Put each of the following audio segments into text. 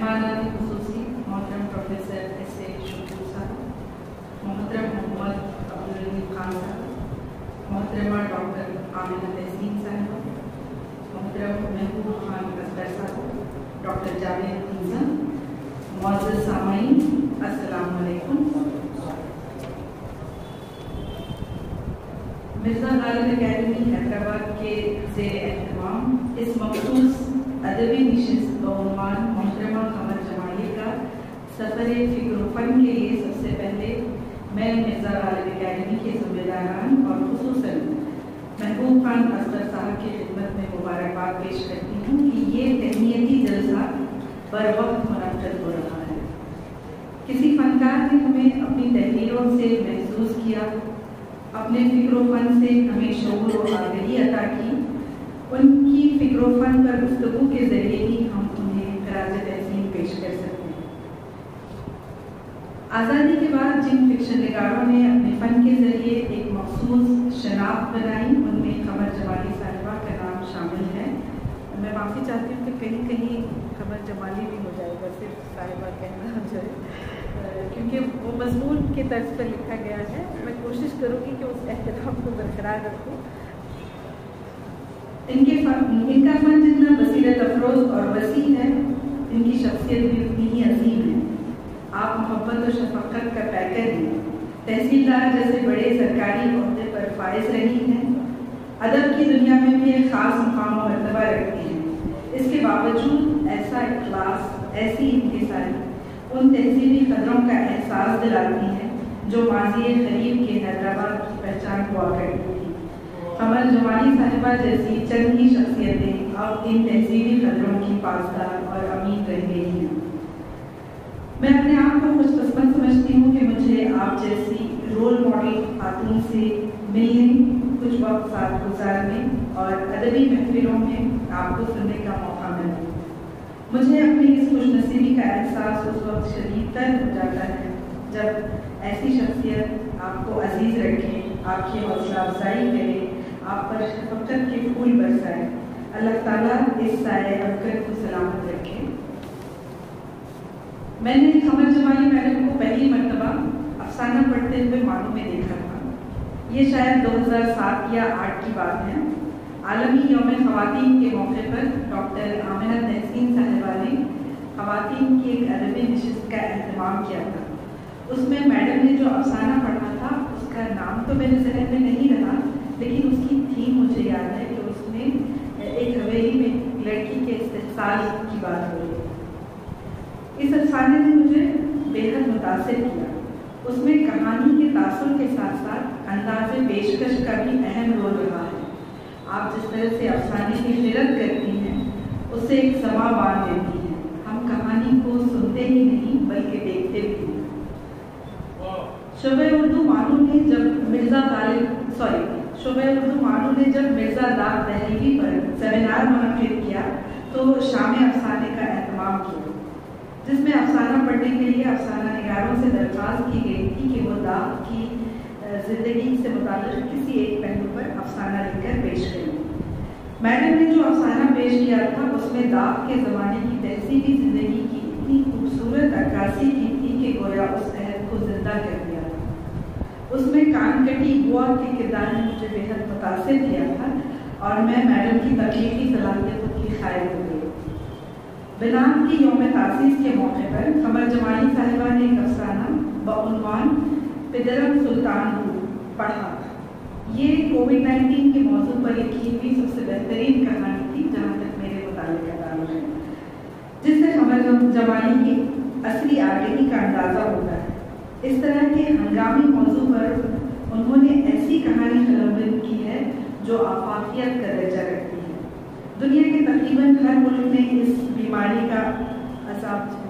मेहमान खुसूसी मोहतरम professor S.A. शुक्र साहब, मोहतरम मोहम्मद अब्दुल रहीम खान साहब, मोहतरमा डॉक्टर आमिना तहसीन साहब, मोहतरम महबूब खान असगर साहब, डॉक्टर जावेद इंजन, मुअज़्ज़ज़ सामाईन, अस्सलामु अलैकुम। मिर्ज़ा गालिब एकेडमी हैदराबाद के ज़ेर एहतमाम इस मखसूस अदबी नशिस्त बउनवान मोहतरमा कमर जमाली का सफ़र फ़िक्र फ़न के लिए सबसे पहले मैं मिर्ज़ा गालिब एकेडमी के ज़िम्मेदारान और खुसूसन महबूब खान असगर साहब की खिदमत में मुबारकबाद पेश करती हूँ कि ये तहनीती जलसा बर वक्त मुनक़्क़द हो रहा है। किसी फ़नकार ने हमें अपनी तहरीरों से महसूस किया, अपने फ़िक्र फ़न से हमें शऊर और आगाही अता की। उनकी फ़िक्र फ़न पर गुफ्तगू के ज़रिए ही हम उन्हें खराज तहसीन पेश कर सकते हैं। आज़ादी के बाद जिन फिक्शन निगारों ने अपने फ़न के ज़रिए एक मखसूस शनाख्त बनाई, उनमें कमर जमाली साहिबा का नाम शामिल है। मैं माफ़ी चाहती हूँ कि कहीं कहीं कमर जमाली भी हो जाएगा, सिर्फ साहिबा कहना जो है, क्योंकि वो मज़मून के तर्ज पर लिखा गया है। मैं कोशिश करूँगी कि उस एहतराम को बरकरार रखूँ। इनका फ़न जितना बसीरत अफरोज़ और वसी है, इनकी शख्सियत भी उतनी ही अजीम है। आप मोहब्बत और शफ़क़त का पैकर हैं। तहसीलदार जैसे बड़े सरकारी ओहदे पर फाइज रही हैं। अदब की दुनिया में भी एक ख़ास मुकाम और मर्तबा रखती हैं। इसके बावजूद ऐसा इखलास, ऐसी इंकिसारी उन तहसीली कदरों का एहसास दिलाती हैं जो माज़ी क़रीब के हैदराबाद की पहचान हुआ करती थी। कमर जमाली साहिबा जैसी चंद ही शख्सियतें अब इन तहसीली कदरों की पासदार और अमीन रह गई हैं। मैं अपने आप को खुशकिस्मत समझती हूँ कि मुझे आप जैसी रोल मॉडल खातून से मिलने, कुछ वक्त साथ गुजारने और अदबी महफिलों में आपको सुनने का मौका मिला। मुझे अपनी इस खुशनसीबी का एहसास उस वक्त शदीद तर हो जाता है जब ऐसी शख्सियत आपको अजीज़ रखे, आपकी हौसला अफजाई करे, आप पर शफ़क़त के फूल बरसाए। अल्लाह ताला इस साए अबकर को सलामत रखे। मैंने कमर जमाली मैडम को पहली मरतबा अफसाना पढ़ते हुए मानू में देखा था। ये शायद 2007 या 8 की बात है। आलमी यौम ख़वातीन के मौके पर डॉक्टर आमिना तहसीन साहिबा ने ख़वातीन की एक अदबी नशिस्त का एहतमाम किया था। उसमें मैडम ने जो अफसाना पढ़ा था उसका नाम तो मेरे ज़हन में नहीं रहा, लेकिन उसकी थीम मुझे याद है कि उसमें एक हवेली में लड़की के इस्तेहसाल की बात हो रही है। इस अफसाने ने मुझे बेहद मुतासिर किया। उसमें कहानी के तासुर के साथ साथ अंदाज़े पेशकश का भी अहम रोल रहा है। आप जिस तरह से अफसाने की क़िरत करती हैं, उससे एक समा बांध देती हैं। हम कहानी को सुनते ही नहीं बल्कि देखते भी हैं। शोबे उर्दू मानू ने जब मिर्ज़ा दाग तहरीरी पर सेमिनार मुनक़्क़िद किया तो शाम अफसाने का एहतमाम किया, जिसमें अफसाना पढ़ने के लिए अफसाना निगारों से दरख्वास्त की गई थी कि वो दाग की ज़िंदगी से मुताल्लिक़ किसी एक पहलू पर अफसाना लिखकर पेश करें। मैडम ने जो अफसाना पेश किया था उसमें दाग के ज़माने की तहसीली ज़िंदगी की इतनी खूबसूरत अक्कासी की थी कि गोया उस अहद को ज़िंदा कर दिया था। उसमें कान कटी बुआ के किरदार ने मुझे बेहद मुतासिर किया था और मैं मैडम की तख्लीक़ी सलाहियतों की ख़ाइर हो गई। बिनाम की यौम तासीस के मौके पर कमर जमाली साहिबा ने एक अफसाना बउनवान पिदरम सुल्तान पढ़ा। ये कोविड-19 के मौजू पर लिखी हुई सबसे बेहतरीन कहानी थी जहाँ तक मेरे मुतालिक का ताल्लुक है, जिससे कमर जमाली की असली आगाही का अंदाज़ा होता है। इस तरह के हंगामी मौजू पर उन्होंने ऐसी कहानी क़लमबंद की है जो आफाकियत का दर्जा रखती है। दुनिया के तकरीबन हर मुल्क में इस बीमारी का अज़ाब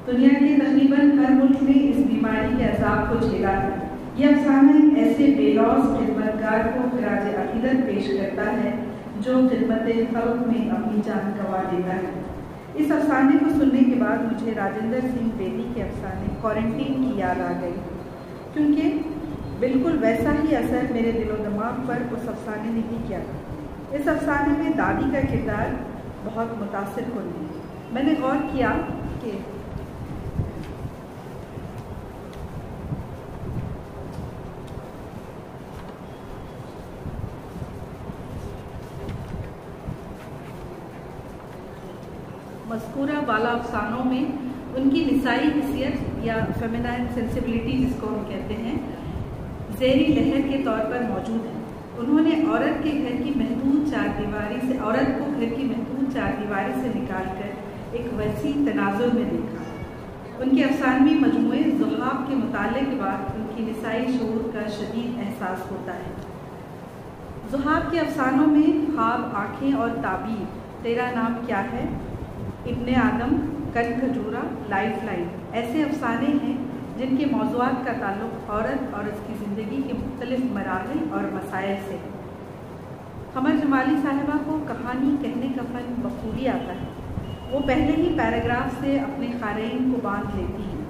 दुनिया के तकरीबन हर मुल्क में इस बीमारी के अज़ाब को झेला है। यह अफसाना ऐसे बेलौस खिदमतगार को खराज अक़ीदत पेश करता है जो खिदमत खल्क़ में अपनी जान गंवा देता है। इस अफसाने को सुनने के बाद मुझे राजेंद्र सिंह बेदी के अफसाने क्वारंटीन की याद आ गई, क्योंकि बिल्कुल वैसा ही असर मेरे दिलो दिमाग पर उस अफसाने ने भी किया था। इस अफसाने में दादी का किरदार बहुत मुतासिर कन है। मैंने गौर किया कि मज़कूरा वाला अफसानों में उनकी निसाई हिस्सियत या फेमिनाइन सेंसिबिलिटी जिसको हम कहते हैं ज़ेरी लहर के तौर पर मौजूद है। उन्होंने औरत को घर की महदूद चारदीवारी से निकालकर एक वसी तनाजुर में देखा। उनके अफसानवी मजमूए ज़ुहाब के मुताले के बाद उनकी निसाई शऊर का शदीद एहसास होता है। ज़ुहाब के अफसानों में ख्वाब, आँखें और ताबीर, तेरा नाम क्या है, इब्ने आदम, कन खजूरा, लाइफ लाइन ऐसे अफसाने हैं जिनके मौज़ूआत का ताल्लुक़ औरत और उसकी ज़िंदगी के मुख्तलिफ मराहिल और मसाइल से है। क़मर जमाली साहिबा को कहानी कहने का फ़न बखूबी आता है। वो पहले ही पैराग्राफ से अपने क़ारीन को बांध लेती हैं।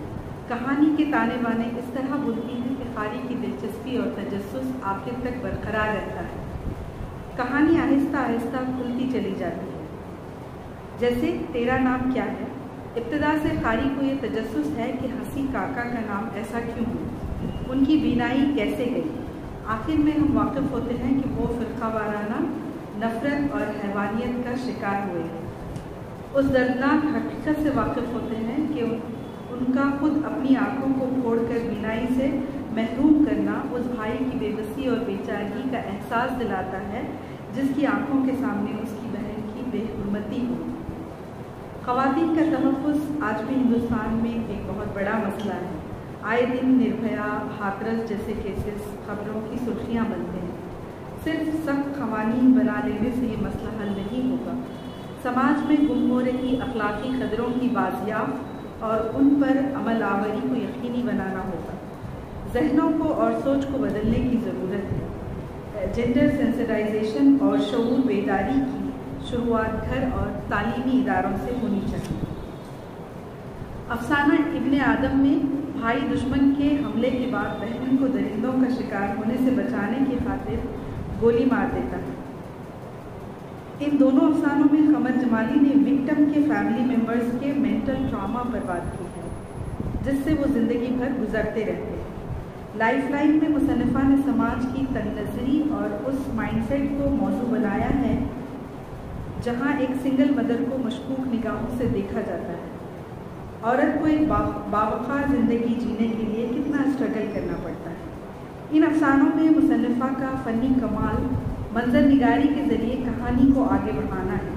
कहानी के ताने बाने इस तरह बुनती हैं कि क़ारी की दिलचस्पी और तजस्सुस आखिर तक बरकरार रहता है। कहानी आहिस्ता आहिस्ता खुलती चली जाती है। जैसे तेरा नाम क्या है, इब्तिदा से क़ारी को ये तजस्सुस है कि हंसी काका का नाम ऐसा क्यों है, उनकी बीनाई कैसे गई। आखिर में हम वाकिफ़ होते हैं कि वो फ़िरक़ा वाराना नफ़रत और हैवानियत का शिकार हुए हैं। उस दर्दनाक हकीकत से वाकिफ़ होते हैं कि उनका खुद अपनी आँखों को फोड़कर बीनाई से महरूम करना उस भाई की बेबसी और बेचारगी का एहसास दिलाता है जिसकी आँखों के सामने उसकी बहन की बेहुरमती हो। ख़वातीन का तहफ़्फ़ुज़ आज भी हिंदुस्तान में एक बहुत बड़ा मसला है। आए दिन निर्भया, हाथरस जैसे केसेस खबरों की सुर्खियाँ बनते हैं। सिर्फ सख्त क़वानीन बना लेने से ये मसला हल नहीं होगा। समाज में गुम हो रही अखलाकी क़दरों की बाज़ियाफ़ और उन पर अमल आवरी को यकीनी बनाना होगा। ज़हनों को और सोच को बदलने की ज़रूरत है। जेंडर सेंसिटाइजेशन और शऊर बेदारी की शुरुआत घर और तालीमी इदारों से होनी चाहिए। अफसाना इब्ने आदम में भाई दुश्मन के हमले के बाद बहन को दरिंदों का शिकार होने से बचाने की खातिर गोली मार देता है। इन दोनों अफसानों में क़मर जमाली ने विक्टिम के फैमिली मेम्बर्स के मेंटल ट्रॉमा पर बात की है जिससे वो ज़िंदगी भर गुजरते रहते हैं। लाइफ लाइन में मुसन्निफ़ा ने समाज की तंगनज़री और उस माइंडसेट को मौजू बनाया है जहाँ एक सिंगल मदर को मशकूक निगाहों से देखा जाता है। औरत को एक बावक़ार ज़िंदगी जीने के लिए कितना स्ट्रगल करना पड़ता है। इन अफसानों में मुसन्निफ़ा का फ़नी कमाल मंज़र निगारी के ज़रिए कहानी को आगे बढ़ाना है।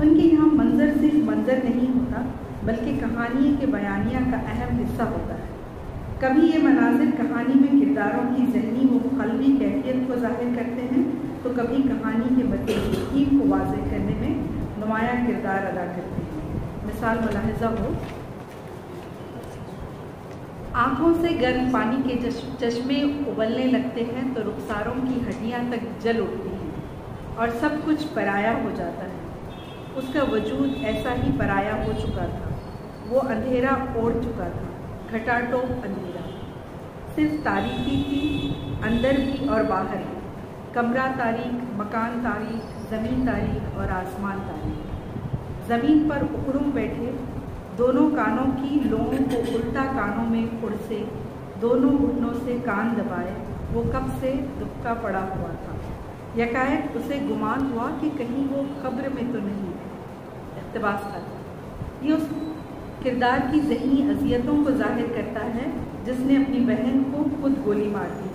उनके यहाँ मंज़र सिर्फ मंज़र नहीं होता बल्कि कहानी के बयानिया का अहम हिस्सा होता है। कभी ये मनाजिर कहानी में किरदारों की ज़हनी व क़ल्बी कैफियत को ज़ाहिर करते हैं तो कभी कहानी के बदतरीक़ को वाज़ेह करने में नुमायाँ किरदार अदा करते हैं। मिसाल मुलाहिज़ा हो, आँखों से गर्म पानी के चश्मे उबलने लगते हैं तो रुखसारों की हड्डियाँ तक जल उठती हैं और सब कुछ पराया हो जाता है। उसका वजूद ऐसा ही पराया हो चुका था। वो अंधेरा ओढ़ चुका था, घटाटोप अंधेरा। सिर्फ तारीकी थी, अंदर भी और बाहर भी। कमरा तारीक, मकान तारीक, ज़मीन तारीक और आसमान तारीक। ज़मीन पर उखड़ूं बैठे दोनों कानों की लोगों को उल्टा कानों में फुड़से दोनों घुटनों से कान दबाए वो कब से दुबका पड़ा हुआ था। यकायक उसे गुमान हुआ कि कहीं वो कब्र में तो नहीं है। इक़्तिबास था। ये उस किरदार की ज़हनी अज़ियतों को ज़ाहिर करता है जिसने अपनी बहन को खुद गोली मार दी।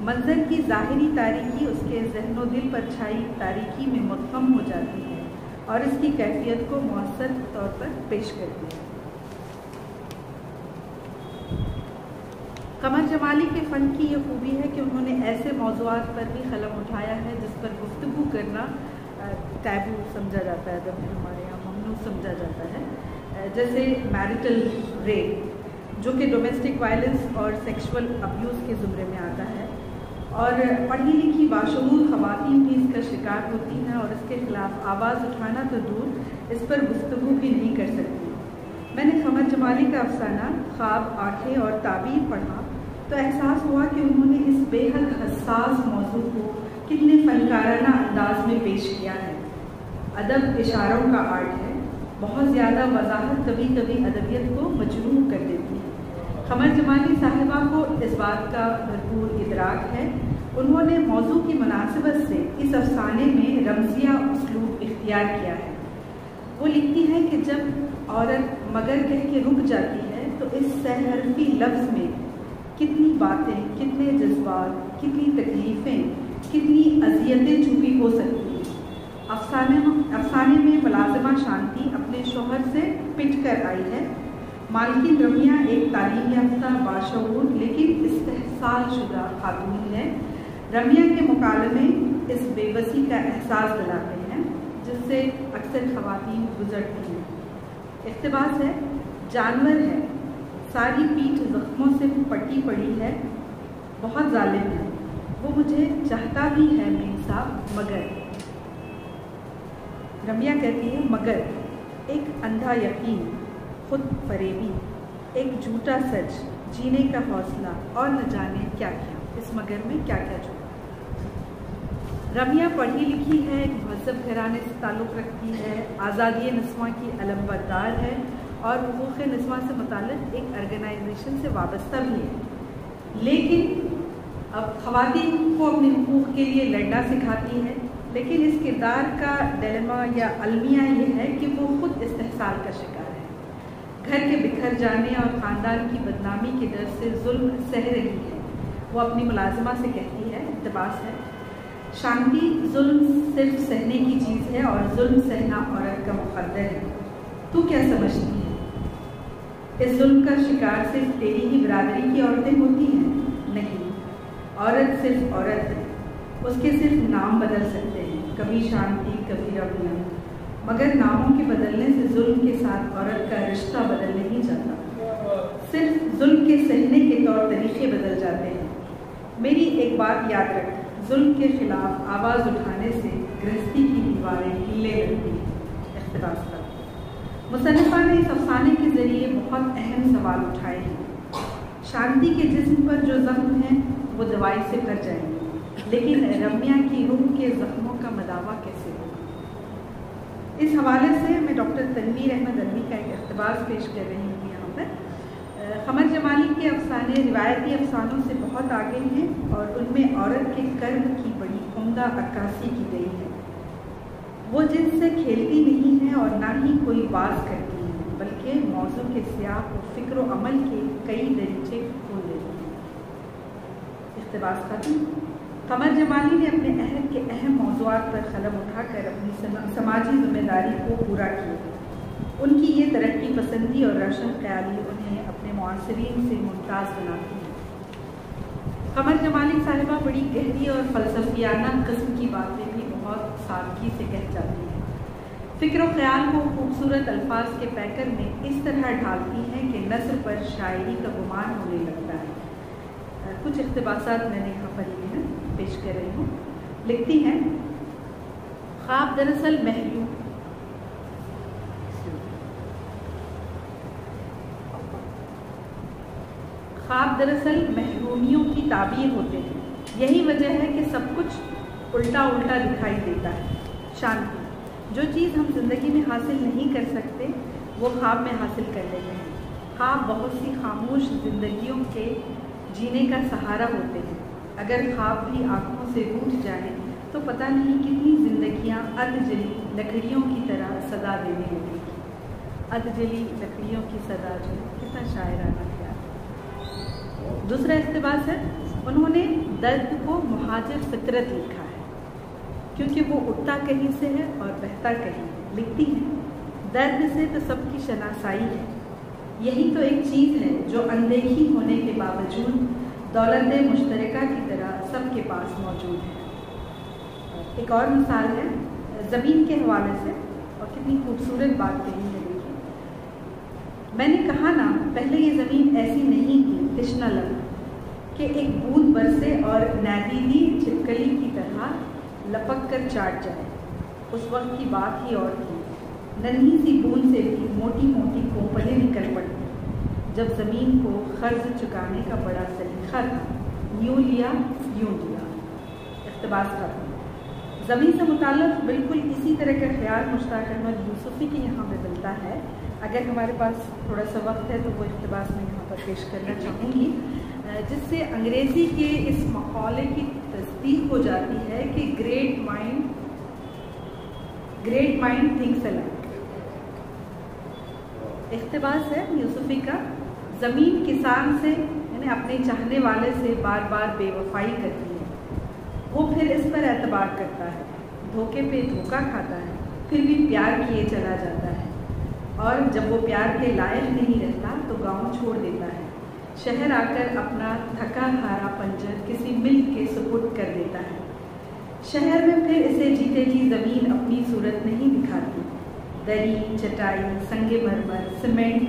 मंज़र की ज़ाहिरी तारीकी उसके ज़हनो दिल पर छाई तारीकी में मुद्ग़म हो जाती है और इसकी कैफियत को मौसर तौर पर पेश करती है। क़मर जमाली के फ़न की ये खूबी है कि उन्होंने ऐसे मौज़ूआत पर भी क़लम उठाया है जिस पर गुफ्तगू करना टैबू समझा जाता है, जब हमारे यहाँ ममनू समझा जाता है। जैसे मैरिटल रेप जो कि डोमेस्टिक वायलेंस और सेक्सुअल अब्यूज़ के ज़ुमरे में आता है और पढ़ी लिखी बाशऊर ख़वातीन भी इसका शिकार होती हैं और इसके ख़िलाफ़ आवाज़ उठाना तो दूर इस पर गुफ्तगू भी नहीं कर सकती। मैंने क़मर जमाली का अफसाना ख्वाब, आँखें और ताबीर पढ़ा तो एहसास हुआ कि उन्होंने इस बेहद हसास मौजू को कितने फ़नकाराना अंदाज में पेश किया है। ادب اشاروں کا آرٹ ہے. بہت زیادہ وضاحت کبھی کبھی ادبیت کو مجروح کر دیتی ہے. قمر جمالی صاحبہ کو اس بات کا بھرپور ادراک ہے. انہوں نے موضوع کی مناسبت سے اس افسانے میں رمزیہ اسلوب اختیار کیا ہے. وہ لکھتی ہیں کہ جب عورت مگر کہہ کے رک جاتی ہے تو اس سحرفی لفظ میں کتنی باتیں، کتنے جذبات، کتنی تکلیفیں، کتنی اذیتیں چھپی ہو سکتی ہیں. افسانے میں ملازمہ شانتی اپنے شوہر سے پٹ کر آئی ہے. مالکن رمیہ ایک تعلیم یافتہ، باشعور لیکن استحصال شدہ خاتون ہے. رمیہ کے مکالمے اس بے بسی کا احساس دلاتے ہیں جس سے اکثر خواتین گزرتی ہیں. اقتباس ہے: جانور ہے، ساری پیٹھ زخموں سے پٹی پڑی ہے، بہت ظالم ہے، وہ مجھے چاہتا بھی ہے میر صاحب، مگر. رمیہ کہتی ہے مگر ایک اندھا یقین، خود فریبی، ایک جھوٹا سچ، جینے کا حوصلہ اور نہ جانے کیا کیا. اس مگر میں کیا کیا چھپا. رمیہ پڑھی لکھی ہے، ایک مہذب گھرانے سے تعلق رکھتی ہے، آزادی نسواں کی علم بردار ہے اور حقوق نسواں سے متعلق ایک آرگنائزیشن سے وابستہ بھی ہے. لیکن اب خواتین کو اپنے حقوق کے لیے لڑنا سکھاتی ہے. لیکن اس کردار کا ڈیلیما یا المیہ یہ ہے کہ وہ خود استحصال کا شکار ہے. گھر کے بکھر جانے اور خاندان کی بدنامی کے ڈر سے ظلم سہ رہی ہے. وہ اپنی ملازمہ سے کہتی ہے، اقتباس ہے: شانتی، ظلم صرف سہنے کی چیز ہے اور ظلم سہنا عورت کا مقدر ہے. تو کیا سمجھتی ہے اس ظلم کا شکار صرف تیری ہی برادری کی عورتیں ہوتی ہیں؟ نہیں، عورت صرف عورت ہے. اس کے صرف نام بدل سکتے ہیں، کبھی شانتی، کبھی رمیہ، مگر ناموں کے بدلنے سے ظلم کے ساتھ عورت کا رشتہ بدل نہیں جاتا. صرف ظلم کے سہنے کے طور طریقے بدل جاتے ہیں. میری ایک بات یاد رکھ، ظلم کے خلاف آواز اٹھانے سے گرہستی کی دیواریں ہلنے لگتی ہیں. اقتباس کا مصنفہ نے اس افسانے کے ذریعے بہت اہم سوال اٹھائے ہیں. شانتی کے جسم پر جو زخم ہیں وہ دوائی سے بھر جائیں گے، لیکن رمیہ کی روح کے زخموں کا مداوع کیسے ہوگا؟ اس حوالے سے میں ڈاکٹر تنویر احمد علوی کا ایک اقتباس پیش کر رہی ہوں یہاں پر. قمر جمالی کے افسانے روایتی افسانوں سے بہت آگے ہیں اور ان میں عورت کے کرب کی بڑی عمدہ عکاسی کی گئی ہے. وہ جن سے کھیلتی نہیں ہے اور نہ ہی کوئی باز کرتی ہے، بلکہ موضوع کے سیاق و فکر و عمل کے کئی دریچے کھول دیتی ہیں. اقتباس ختم. قمر جمالی نے اپنے عہد کے اہم موضوعات پر قلم اٹھا کر اپنی سماجی ذمہ داری کو پورا کیا. ان کی یہ ترقی پسندی اور روشن خیالی انہیں اپنے معاصرین سے ممتاز بناتی ہے. قمر جمالی صاحبہ بڑی گہری اور فلسفیانہ قسم کی باتیں بھی بہت سادگی سے کہہ جاتی ہیں. فکر و خیال کو خوبصورت الفاظ کے پیکر میں اس طرح ڈھالتی ہیں کہ نثر پر شاعری کا گمان ہونے لگتا ہے. کچھ اقتباسات میں نے یہاں پر یہ پیش کر رہی ہوں. لکھتی ہیں: خواب دراصل محرومیوں کی تعبیر ہوتے ہیں. یہی وجہ ہے کہ سب کچھ الٹا الٹا دکھائی دیتا ہے. شانتی، جو چیز ہم زندگی میں حاصل نہیں کر سکتے وہ خواب میں حاصل کر لیتے ہیں. خواب بہت سی خاموش زندگیوں کے جینے کا سہارا ہوتے ہیں. اگر خواب بھی آنکھوں سے روٹھ جائیں تو پتہ نہیں کتنی زندگیاں ادھ جلی لکڑیوں کی طرح صدا دینے لگیں گی. ادھ جلی لکڑیوں کی صدا جو کتنا شاعرانہ کیا. دوسرا اقتباس ہے: انہوں نے درد کو مہاجر فطرت لکھا ہے کیونکہ وہ اٹھتا کہیں سے ہے اور بہتا کہیں. لکھتی ہیں: درد سے تو سب کی شناسائی ہے، یہی تو ایک چیز ہے جو اندیکھی ہونے کے باوجود دولت مشترکہ کی طرح سب کے پاس موجود ہے. ایک اور مثال ہے زمین کے حوالے سے، اور کتنی خوبصورت بات کہی ہے. دیکھیے، میں نے کہا نا پہلے یہ زمین ایسی نہیں تھی، تشنہ لگ کہ ایک بوند برسے اور نادیدی چھپکلی کی طرح لپک کر چاٹ جائے. اس وقت کی بات ہی اور تھی. ننھی سی بوند سے بھی موٹی موٹی کوپلیں نکل پڑتی جب زمین کو قرض چکانے کا بڑا سلیقہ تھا. یوں لیا یوں لیا. اقتباس ختم. ज़मीन से मुताल्लिक़ बिल्कुल इसी तरह का ख्याल मुश्ताक अहमद यूसुफ़ी के यहाँ पे मिलता है। अगर हमारे पास थोड़ा सा वक्त है तो वो इक़्तिबास में यहाँ पर पेश करना चाहूँगी, जिससे अंग्रेज़ी के इस मक़ाले की तस्दीक हो जाती है कि ग्रेट माइंड थिंक्स अलाइक। इक़्तिबास है यूसुफ़ी का, ज़मीन किसान से यानी अपने चाहने वाले से बार बार बेवफाई करती है, वो फिर इस पर एतबार करता है, धोखे पे धोखा खाता है, फिर भी प्यार किए चला जाता है, और जब वो प्यार के लायक नहीं रहता तो गांव छोड़ देता है, शहर आकर अपना थका हारा पंजर किसी मिल्क के सुपुर्द कर देता है। शहर में फिर इसे जीते जी ज़मीन अपनी सूरत नहीं दिखाती, दरी, चटाई, संगे मरमर, सीमेंट,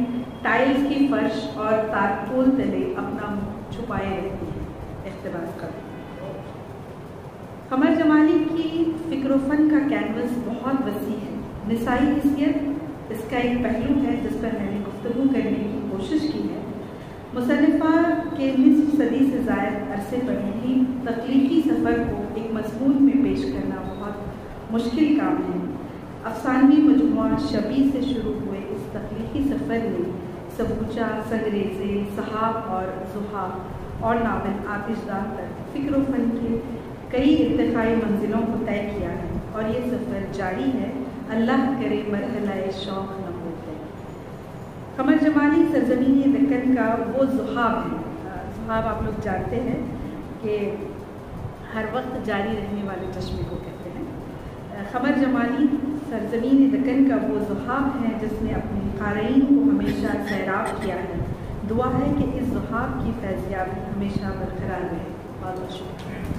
टाइल्स की फर्श और तारकोल तले अपना मुँह छुपाए रहती है। इक़्तिबास का कमर जमाली की फ़िक्र फ़न का कैनवस बहुत वसी है। निसाई हिस्सियत इसका एक पहलू है जिस पर मैंने गुफ्तगू करने की कोशिश की है। मुसन्निफ़ा के निस्फ़ सदी से ज़ायद अरसे पर ही तख्लीक़ी सफ़र को एक मज़मून में पेश करना बहुत मुश्किल काम है। अफ़सानवी मजमुआ शबी से शुरू हुए इस तख्लीक़ी सफ़र में सबूचा, संगरेज़े, सहाब और ज़ुहाब और नावल आतिशदान तक फ़िक्र फ़न के कई इर्तिक़ाई मंजिलों को तय किया है और ये सफ़र जारी है। अल्लाह करे मरहला शौक़ न हो गए। कमर जमाली सरज़मीन दक्कन का वो ज़ुहाब है। ज़ुहाब आप लोग जानते हैं कि हर वक्त जारी रहने वाले चश्मे को कहते हैं। कमर जमाली सरज़मीन दक्कन का वो ज़ुहाब है जिसने अपने क़ारीन को हमेशा सैराब किया है। दुआ है कि इस ज़ुहाब की फैज़याबी हमेशा बरकरार रहे। बहुत शुक्रिया।